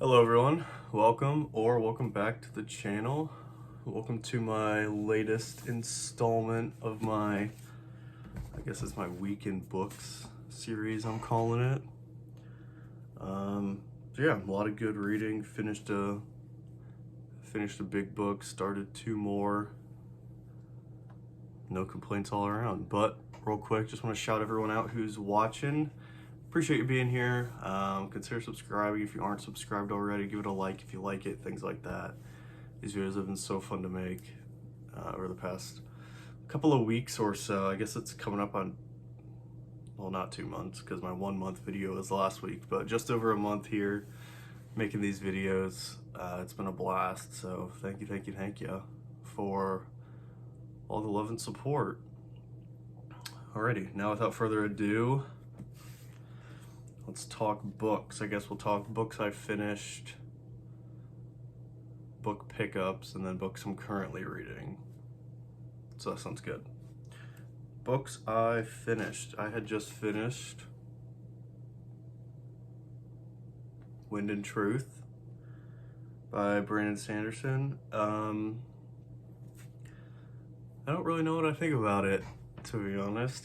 Hello everyone, welcome back to the channel. Welcome to my latest installment of I guess it's my weekend books series I'm calling it. So yeah, a lot of good reading, finished a big book, started two more. No complaints all around, but real quick, just want to shout everyone out who's watching. Appreciate you being here. Consider subscribing if you aren't subscribed already. Give it a like if you like it, things like that. These videos have been so fun to make over the past couple of weeks or so. I guess it's coming up on, well, not 2 months because my 1 month video was last week, but just over a month here making these videos. It's been a blast, so thank you for all the love and support. Alrighty, now without further ado, let's talk books. I guess we'll talk books I finished, book pickups, and then books I'm currently reading. So that sounds good. Books I finished. I had just finished Wind and Truth by Brandon Sanderson. I don't really know what I think about it, to be honest.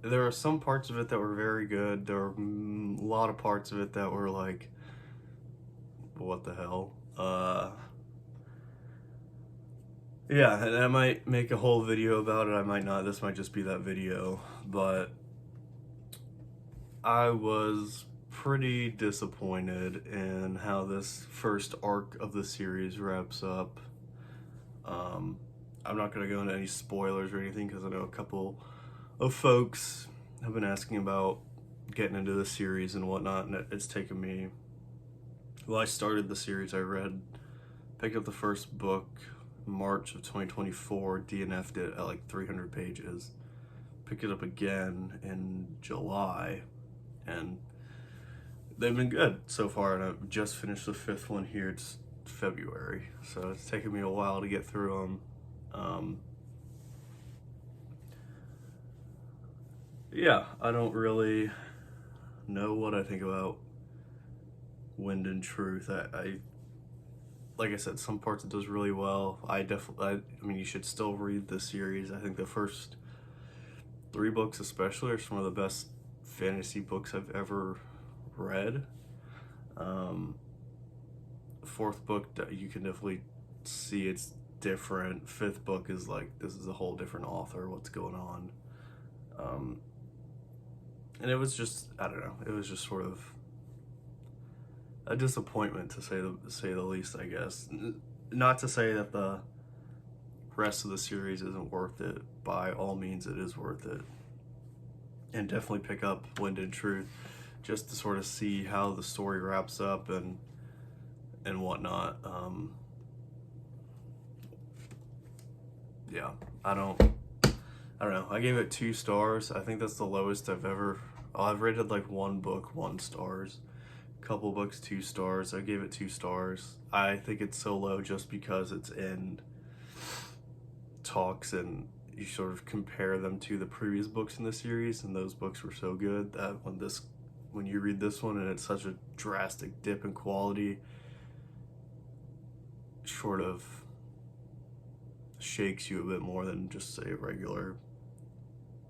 There are some parts of it that were very good. There were a lot of parts of it that were like, what the hell? Yeah, and I might make a whole video about it. I might not. This might just be that video. But I was pretty disappointed in how this first arc of the series wraps up. I'm not going to go into any spoilers or anything because I know a couple of folks have been asking about getting into the series and whatnot, and it's taken me... Well, I started the series, picked up the first book March of 2024, DNF'd it at like 300 pages. Picked it up again in July, and they've been good so far, and I've just finished the 5th one here. It's February, so it's taken me a while to get through them. Yeah, I don't really know what I think about Wind and Truth. I like I said, some parts it does really well. I mean, you should still read the series. I think the first 3 books especially are some of the best fantasy books I've ever read. The 4th book, you can definitely see it's different. 5th book is like, this is a whole different author, what's going on. And it was just, I don't know, it was just sort of a disappointment, to say the least, I guess. Not to say that the rest of the series isn't worth it. By all means, it is worth it. And definitely pick up Wind and Truth just to sort of see how the story wraps up and whatnot. Yeah, I don't know. I gave it 2 stars. I think that's the lowest I've rated like 1 book 1 stars, couple books 2 stars. I gave it 2 stars. I think it's so low just because it's in talks and you sort of compare them to the previous books in the series, and those books were so good that when you read this one and it's such a drastic dip in quality, sort of shakes you a bit more than just say a regular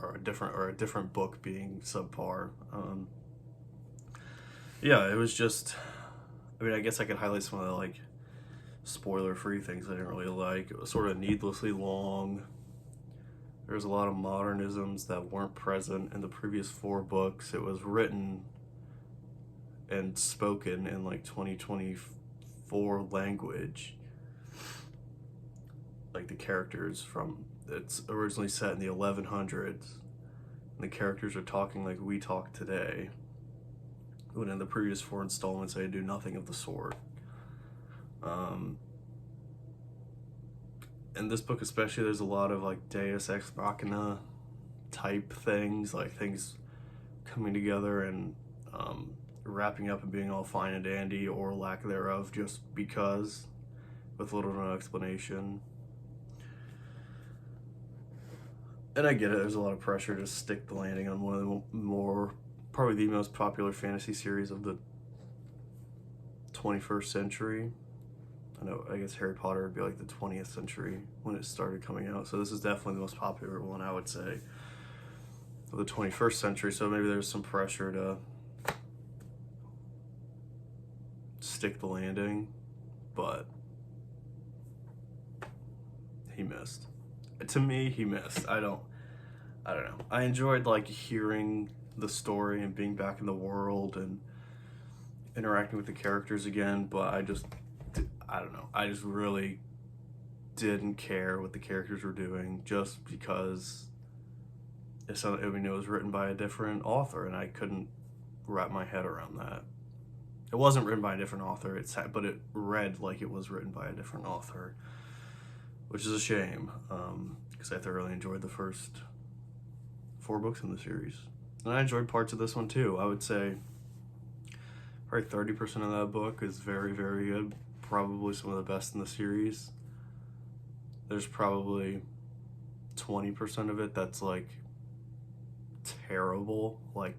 or a different book being subpar. Yeah, it was just, I mean, I guess I could highlight some of the like spoiler-free things I didn't really like. It was sort of needlessly long. There's a lot of modernisms that weren't present in the previous 4 books. It was written and spoken in like 2024 language. Like the characters it's originally set in the 1100s, and the characters are talking like we talk today. When in the previous 4 installments, they do nothing of the sort. In this book especially, there's a lot of like Deus Ex Machina type things, like things coming together and wrapping up and being all fine and dandy, or lack thereof, just because, with little or no explanation. And I get it, there's a lot of pressure to stick the landing on one of the probably the most popular fantasy series of the 20th century. So, I get it. There's a lot of pressure to stick the landing on one of the more, probably the most popular fantasy series of the 20th century. So, I get it. There's a lot of pressure to stick the landing on one of the more, probably the most popular fantasy series of the 20th century. 21st century. I guess Harry Potter would be like the 20th century when it started coming out. So this is definitely the most popular one, I would say, of the 21st century. So maybe there's some pressure to stick the landing, but he missed. To me, he missed. I don't know. I enjoyed like hearing the story and being back in the world and interacting with the characters again, but I don't know. I just really didn't care what the characters were doing just because it was written by a different author, and I couldn't wrap my head around that. It wasn't written by a different author, but it read like it was written by a different author, which is a shame, because I thoroughly enjoyed the first 4 books in the series. And I enjoyed parts of this one too. I would say probably 30% of that book is very, very good. Probably some of the best in the series. There's probably 20% of it that's like terrible, like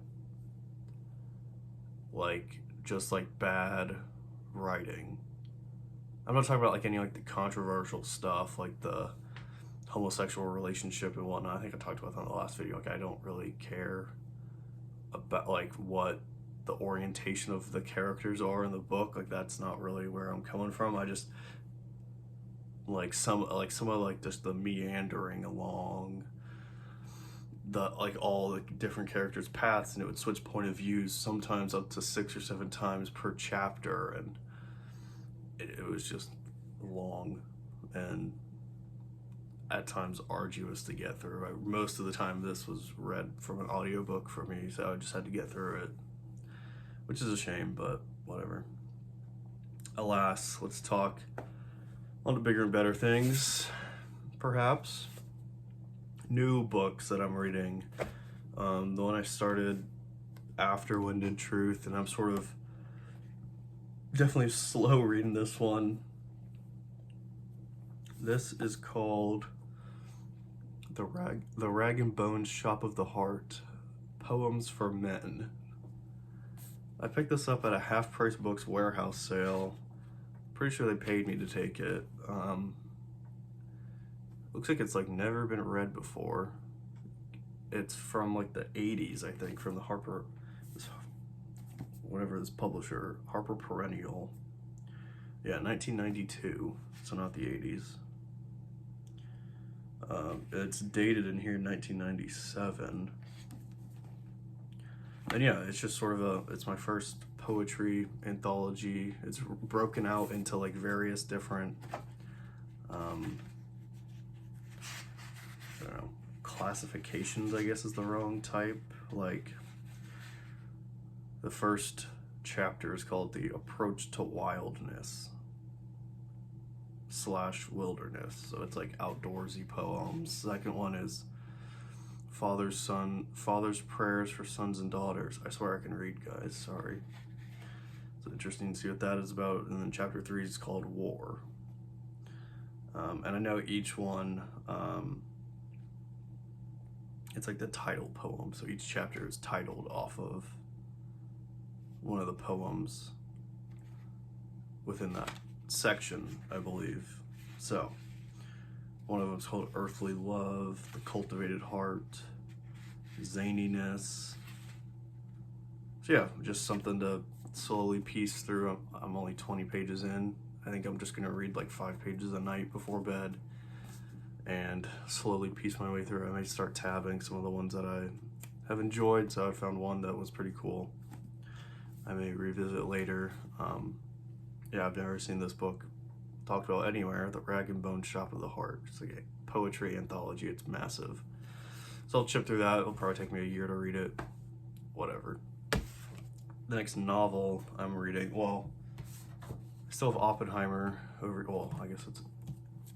just like bad writing. I'm not talking about like any like the controversial stuff, like the homosexual relationship and whatnot. I think I talked about that in the last video. Like, I don't really care about like what the orientation of the characters are in the book. Like, that's not really where I'm coming from. I just like some of like just the meandering along the like all the different characters' paths, and it would switch point of views sometimes up to 6 or 7 times per chapter, and it was just long and at times arduous to get through. Most of the time this was read from an audiobook for me, so I just had to get through it, which is a shame, but whatever. Alas, let's talk on to bigger and better things, perhaps. New books that I'm reading. The one I started after Wind and Truth, and I'm sort of definitely slow reading this one. This is called The Rag and Bones Shop of the Heart, Poems for Men. I picked this up at a Half Price Books warehouse sale. Pretty sure they paid me to take it. Looks like it's like never been read before. It's from like the 80s, I think, from the whatever this publisher, Harper Perennial. Yeah, 1992, so not the 80s. It's dated in here 1997. And yeah, it's just sort of it's my first poetry anthology. It's broken out into like various different, I don't know, classifications, I guess is the wrong type. Like, the first chapter is called The Approach to Wildness / Wilderness, so it's like outdoorsy poems. Second one is Father's Prayers for Sons and Daughters. I swear I can read, guys, sorry. It's interesting to see what that is about. And then chapter 3 is called War. And I know each one, it's like the title poem, so each chapter is titled off of one of the poems within that section, I believe. So one of them is called Earthly Love, The Cultivated Heart, Zaniness. So yeah, just something to slowly piece through. I'm only 20 pages in. I think I'm just gonna read like 5 pages a night before bed and slowly piece my way through. I may start tabbing some of the ones that I have enjoyed. So I found one that was pretty cool. I may revisit later. Yeah, I've never seen this book talked about anywhere. The Rag and Bone Shop of the Heart. It's like a poetry anthology. It's massive. So I'll chip through that. It'll probably take me a year to read it. Whatever. The next novel I'm reading, well, I still have Oppenheimer over, well, I guess it's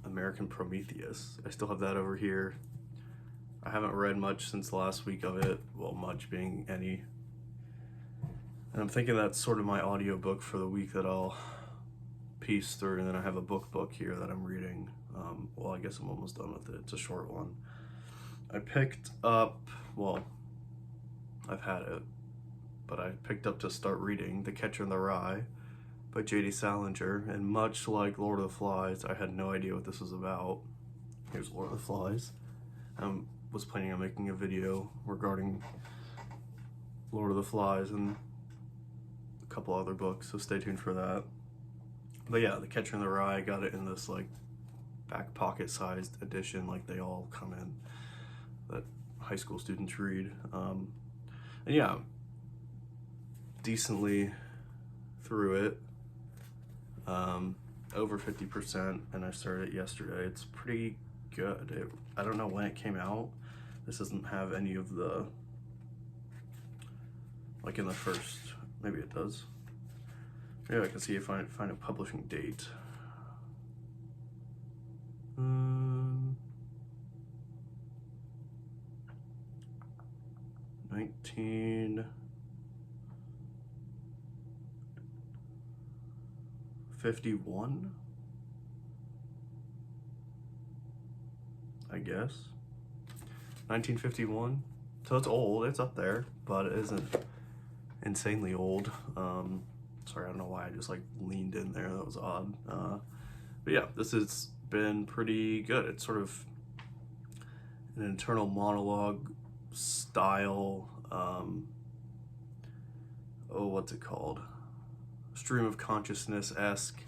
American Prometheus. I still have that over here. I haven't read much since the last week of it. Well, much being any. And I'm thinking that's sort of my audiobook for the week that I'll piece through, and then I have a book here that I'm reading. Well, I guess I'm almost done with it. It's a short one. I picked up, well, I've had it, but I picked up to start reading The Catcher in the Rye by J.D. Salinger, and much like Lord of the Flies, I had no idea what this was about. Here's Lord of the Flies. I was planning on making a video regarding Lord of the Flies and a couple other books, so stay tuned for that. But yeah, The Catcher in the Rye, I got it in this like back pocket sized edition, like they all come in, that high school students read. And yeah, decently through it, over 50%, and I started it yesterday. It's pretty good. I don't know when it came out. This doesn't have any of the, like in the first, maybe it does. Maybe I can see if I find a publishing date. 1951, I guess. 1951. So it's old, it's up there, but it isn't insanely old. Sorry, I don't know why I just like leaned in there, that was odd. But yeah, this has been pretty good. It's sort of an internal monologue style, what's it called? Stream of consciousness-esque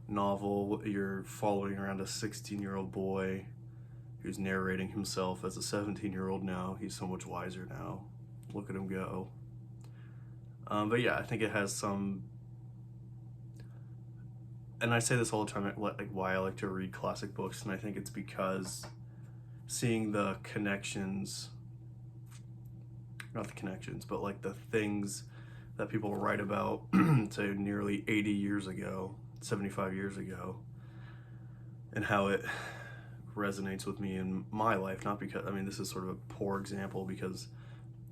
novel. You're following around a 16-year-old boy who's narrating himself as a 17-year-old now. He's so much wiser now. Look at him go. But yeah, I think it has some, and I say this all the time, like why I like to read classic books, and I think it's because seeing the connections, not the connections, but like the things that people write about say nearly 80 years ago, 75 years ago, and how it resonates with me in my life. Not because, I mean, this is sort of a poor example because,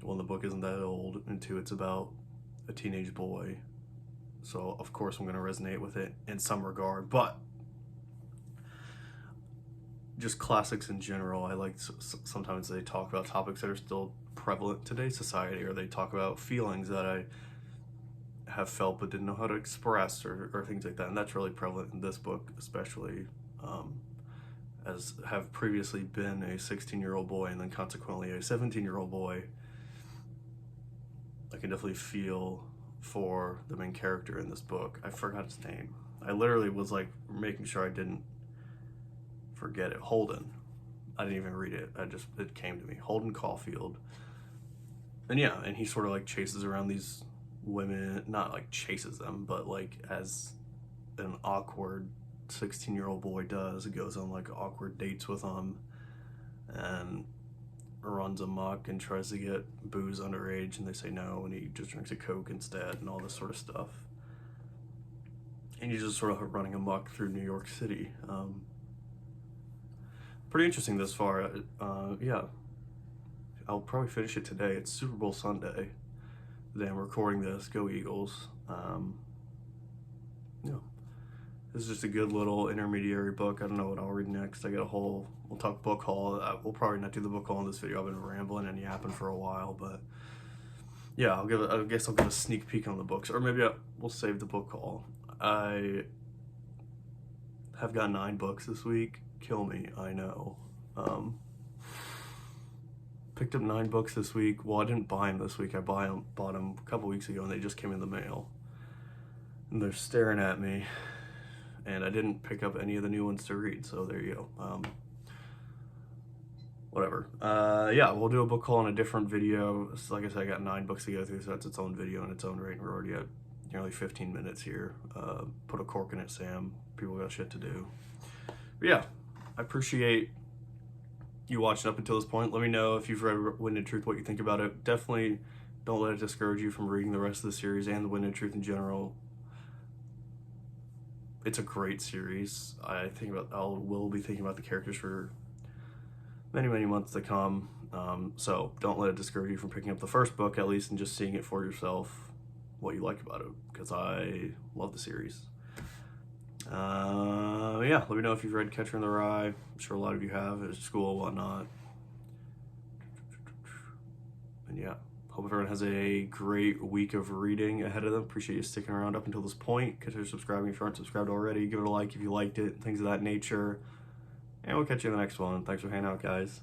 one, the book isn't that old, and two, it's about a teenage boy, so of course I'm going to resonate with it in some regard. But just classics in general, I like, sometimes they talk about topics that are still prevalent in today's society, or they talk about feelings that I have felt but didn't know how to express, or things like that, and that's really prevalent in this book, especially, as have previously been a 16-year-old boy and then consequently a 17-year-old boy. I can definitely feel for the main character in this book. I forgot his name. I literally was like making sure I didn't forget it. Holden. I didn't even read it. It came to me. Holden Caulfield. And yeah, and he sort of like chases around these women, not like chases them, but like as an awkward 16-year-old boy does, it goes on like awkward dates with them and runs amok and tries to get booze underage, and they say no, and he just drinks a Coke instead, and all this sort of stuff. And he's just sort of running amok through New York City. Pretty interesting this far. Yeah, I'll probably finish it today. It's Super Bowl Sunday, the day I'm recording this. Go Eagles. Yeah, this is just a good little intermediary book. I don't know what I'll read next. I got a whole, we'll talk book haul. We'll probably not do the book haul in this video. I've been rambling and yapping for a while, but yeah, I guess I'll give a sneak peek on the books, or maybe we'll save the book haul. I have got 9 books this week. Kill me, I know. Picked up 9 books this week. Well, I didn't buy them this week. I bought them a couple weeks ago, and they just came in the mail. And they're staring at me, and I didn't pick up any of the new ones to read, so there you go. Whatever. Yeah, we'll do a book haul in a different video. So like I said, I got 9 books to go through, so that's its own video in its own right. We're already at nearly 15 minutes here. Put a cork in it, Sam. People got shit to do. But yeah, I appreciate you watching up until this point. Let me know if you've read Wind and Truth, what you think about it. Definitely don't let it discourage you from reading the rest of the series and the Wind and Truth in general. It's a great series. I will be thinking about the characters for many, many months to come. So don't let it discourage you from picking up the first book, at least, and just seeing it for yourself, what you like about it, because I love the series. Yeah, let me know if you've read Catcher in the Rye. I'm sure a lot of you have at school, whatnot. And yeah, Hope everyone has a great week of reading ahead of them. Appreciate you sticking around up until this point. Consider subscribing if you aren't subscribed already. Give it a like if you liked it, things of that nature. And we'll catch you in the next one. Thanks for hanging out, guys.